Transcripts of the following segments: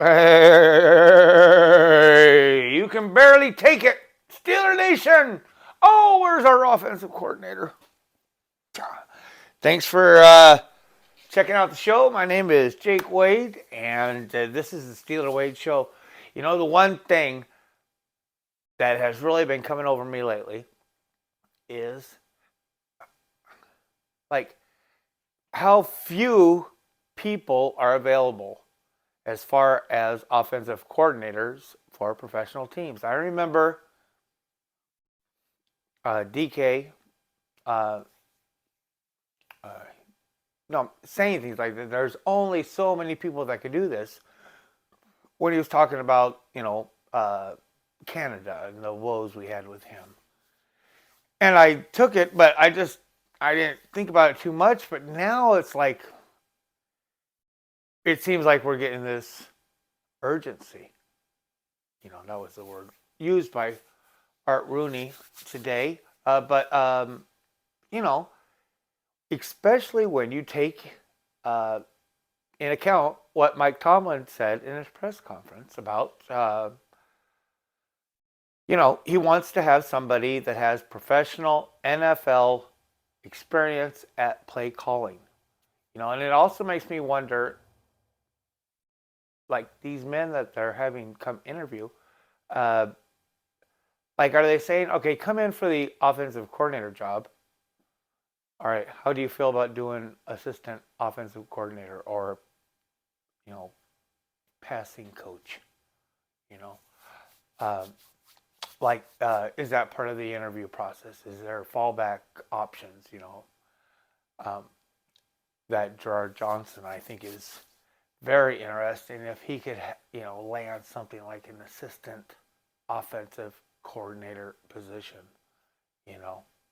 Hey, you can barely take it. Steeler Nation. Oh, where's our offensive coordinator? Thanks for checking out the show. My name is Jake Wade, and this is the Steeler Wade Show. You know, the one thing that has really been coming over me lately is like how few people are available as far as offensive coordinators for professional teams. I remember DK uh, uh, no, saying things like that. There's only so many people that could do this when he was talking about, Canada and the woes we had with him. And I took it, but I didn't think about it too much. But now it's like, it seems like we're getting this urgency. That was the word used by Art Rooney today. But especially when you take in account what Mike Tomlin said in his press conference about, he wants to have somebody that has professional NFL experience at play calling. And it also makes me wonder, like these men that they're having come interview, like, are they saying, okay, come in for the offensive coordinator job? All right, how do you feel about doing assistant offensive coordinator or, passing coach? You know, um, is that part of the interview process? Is there fallback options? Um, that Gerard Johnson, I think, is very interesting if he could, land something like an assistant offensive coordinator position.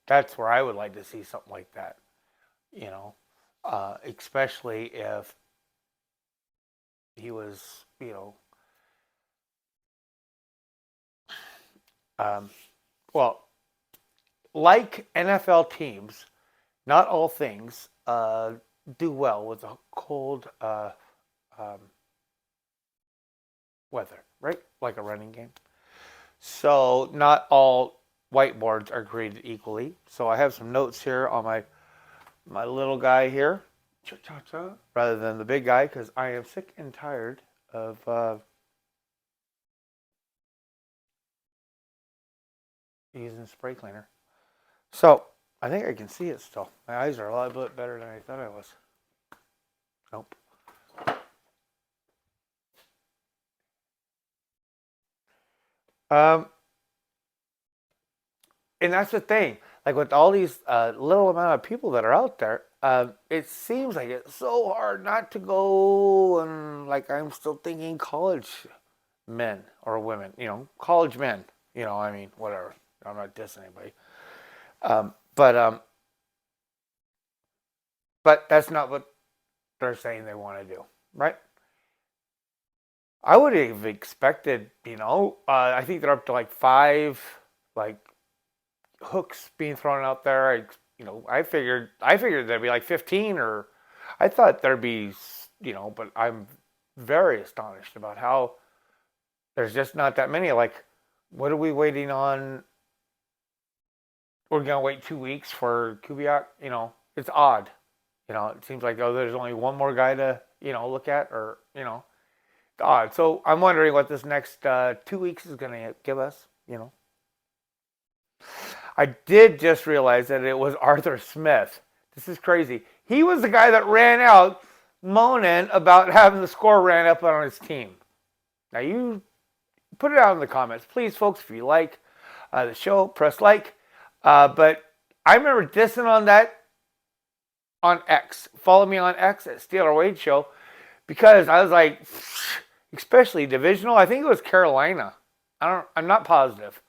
That's where I would like to see something like that. Especially if he was, um, well, like NFL teams, not all things do well with a cold um, weather, right? Like a running game. So not all whiteboards are created equally. So I have some notes here on my little guy here, rather than the big guy, because I am sick and tired of using spray cleaner. So I think I can see it still. My eyes are a lot bit better than I thought I was. Nope. Um, and that's the thing. Like with all these little amount of people that are out there, it seems like it's so hard not to go and like I'm still thinking college men or women, college men. I mean, whatever. I'm not dissing anybody. But that's not what they're saying they want to do, right? I would have expected, I think they're up to like 5, like hooks being thrown out there. I figured there'd be like 15, or I thought there'd be, but I'm very astonished about how there's just not that many. Like, what are we waiting on? We're gonna wait 2 weeks for Kubiak. It's odd. It seems like, oh, there's only one more guy to look at, or it's odd. So I'm wondering what this next 2 weeks is gonna give us. I did just realize that it was Arthur Smith. This is crazy. He was the guy that ran out moaning about having the score ran up on his team. Now you put it out in the comments, please, folks. If you like the show, press like. But I remember dissing on that on X. Follow me on X at SteelerWadeShow, because I was like, especially divisional. I think it was Carolina. I'm not positive,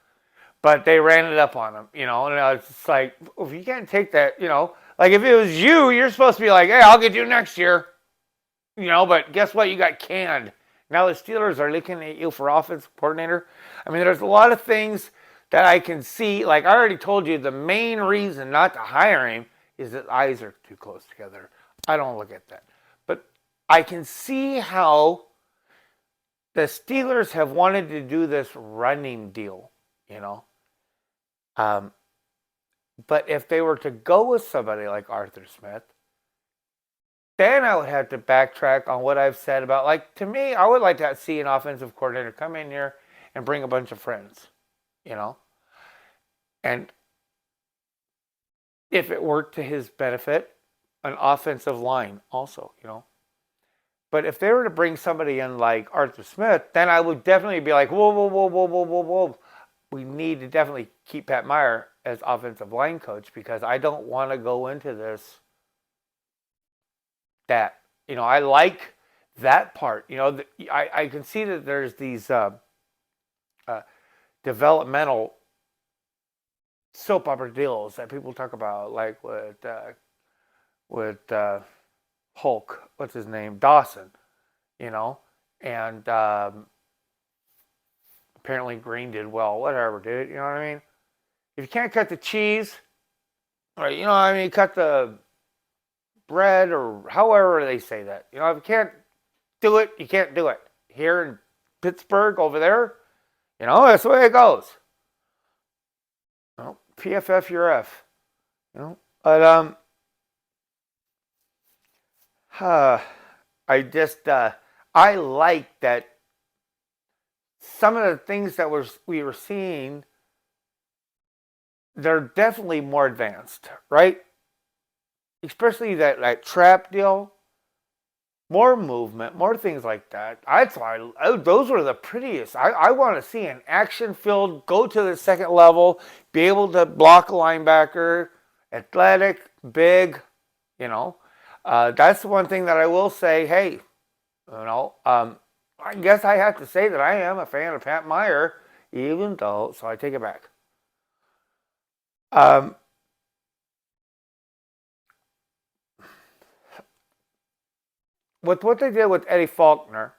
but they ran it up on him. And I was just like, if you can't take that, like if it was you, you're supposed to be like, hey, I'll get you next year. But guess what? You got canned. Now the Steelers are looking at you for offensive coordinator. I mean, there's a lot of things that I can see. Like I already told you, the main reason not to hire him is that eyes are too close together. I don't look at that. But I can see how the Steelers have wanted to do this running deal, you know. Um, but if they were to go with somebody like Arthur Smith, then I would have to backtrack on what I've said about, like, to me, I would like to see an offensive coordinator come in here and bring a bunch of friends, you know. And if it worked to his benefit, an offensive line also, you know. But if they were to bring somebody in like Arthur Smith, then I would definitely be like, whoa, whoa, whoa, whoa, whoa, whoa, whoa. We need to definitely keep Pat Meyer as offensive line coach, because I don't want to go into this that, you know, I like that part. You know, I can see that there's these developmental soap opera deals that people talk about, like with Hulk, what's his name, Dawson, you know, and apparently Green did well, whatever, dude, you know what I mean? If you can't cut the cheese, or, you know what I mean, cut the bread, or however they say that, you know, if you can't do it, you can't do it. Here in Pittsburgh, over there, you know, that's the way it goes. You know, PFF your F, you know, but I just I like that some of the things that we were seeing, they're definitely more advanced, right? Especially that trap deal, more movement, more things like that. That's why those were the prettiest. I want to see an action-filled, go to the second level, be able to block a linebacker, athletic, big, you know. That's the one thing that I will say. Hey, you know, I guess I have to say that I am a fan of Pat Meyer, even though, so I take it back. With what they did with Eddie Faulkner,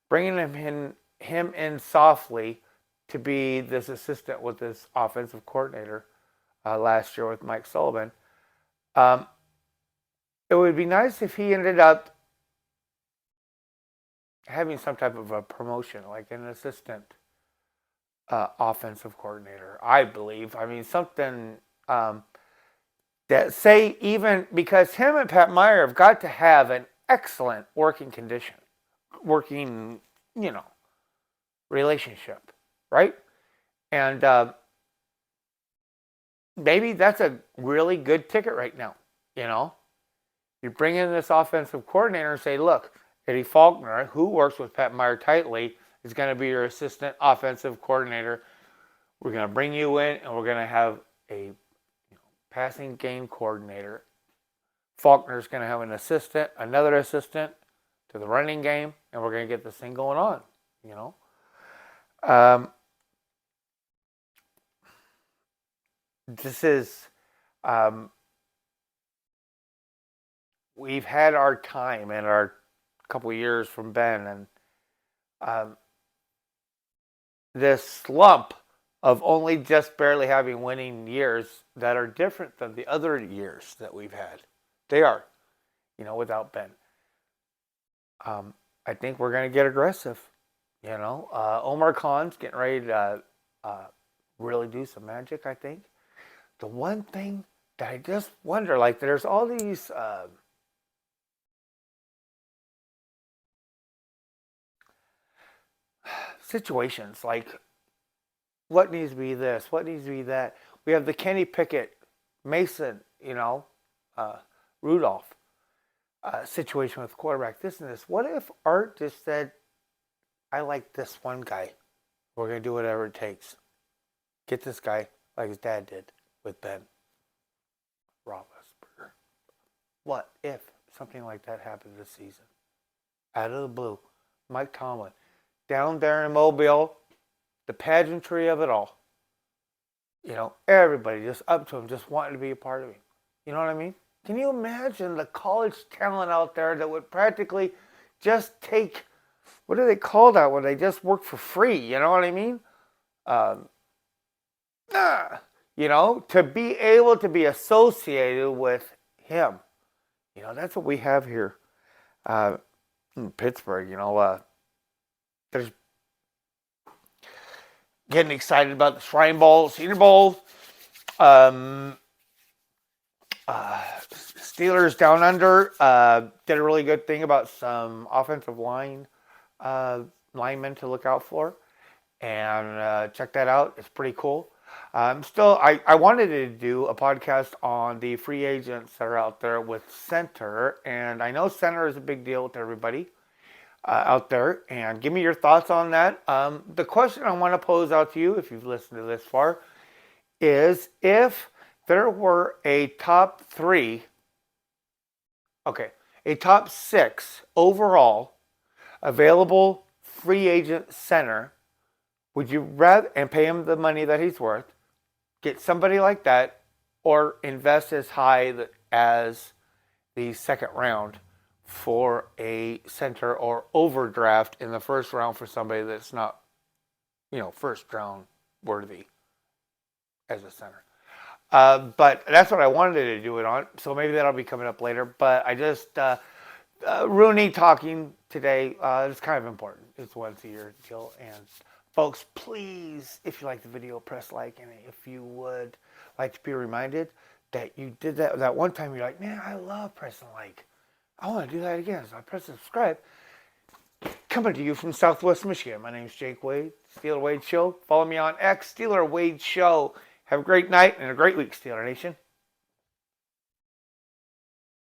bringing him in softly to be this assistant with this offensive coordinator last year with Mike Sullivan, it would be nice if he ended up having some type of a promotion, like an assistant offensive coordinator, I believe. I mean, something that, say, even because him and Pat Meyer have got to have an excellent working condition, working, you know, relationship, right? And maybe that's a really good ticket right now, you know? You bring in this offensive coordinator and say, look, Eddie Faulkner, who works with Pat Meyer tightly, is going to be your assistant offensive coordinator. We're going to bring you in, and we're going to have a passing game coordinator. Faulkner's going to have an assistant, another assistant to the running game, and we're going to get this thing going on, you know. This is, we've had our time and our couple of years from Ben, and this slump of only just barely having winning years that are different than the other years that we've had. They are, you know, without Ben. I think we're going to get aggressive. You know, Omar Khan's getting ready to really do some magic, I think. The one thing that I just wonder, like, there's all these situations, like, what needs to be this, what needs to be that. We have the Kenny Pickett, Mason, you know, Rudolph situation with quarterback, this and this. What if Art just said, I like this one guy. We're going to do whatever it takes. Get this guy like his dad did with Ben Roethlisberger. What if something like that happened this season? Out of the blue, Mike Tomlin, down there in Mobile, the pageantry of it all. You know, everybody just up to him, just wanting to be a part of him. You know what I mean? Can you imagine the college talent out there that would practically just take, what do they call that when they just work for free? You know what I mean? You know, to be able to be associated with him. You know, that's what we have here in Pittsburgh. You know, There's getting excited about the Shrine Bowl, Senior Bowl. Steelers Down Under did a really good thing about some offensive line linemen to look out for. And check that out. It's pretty cool. I wanted to do a podcast on the free agents that are out there with center. And I know center is a big deal with everybody out there. And give me your thoughts on that. The question I want to pose out to you, if you've listened to this far, is if there were a top 6 overall available free agent center, would you rather, and pay him the money that he's worth, get somebody like that, or invest as high as the second round for a center, or overdraft in the first round for somebody that's not, first round worthy as a center? But that's what I wanted to do it on, so maybe that'll be coming up later. But I just, Rooney talking today, it's kind of important. It's once a year deal. And folks, please, if you like the video, press like. And if you would like to be reminded that you did that one time, you're like, man, I love pressing like. I want to do that again. So I press subscribe. Coming to you from Southwest Michigan. My name is Jake Wade, SteelerWadeShow. Follow me on X, SteelerWadeShow. Have a great night and a great week, Steeler Nation.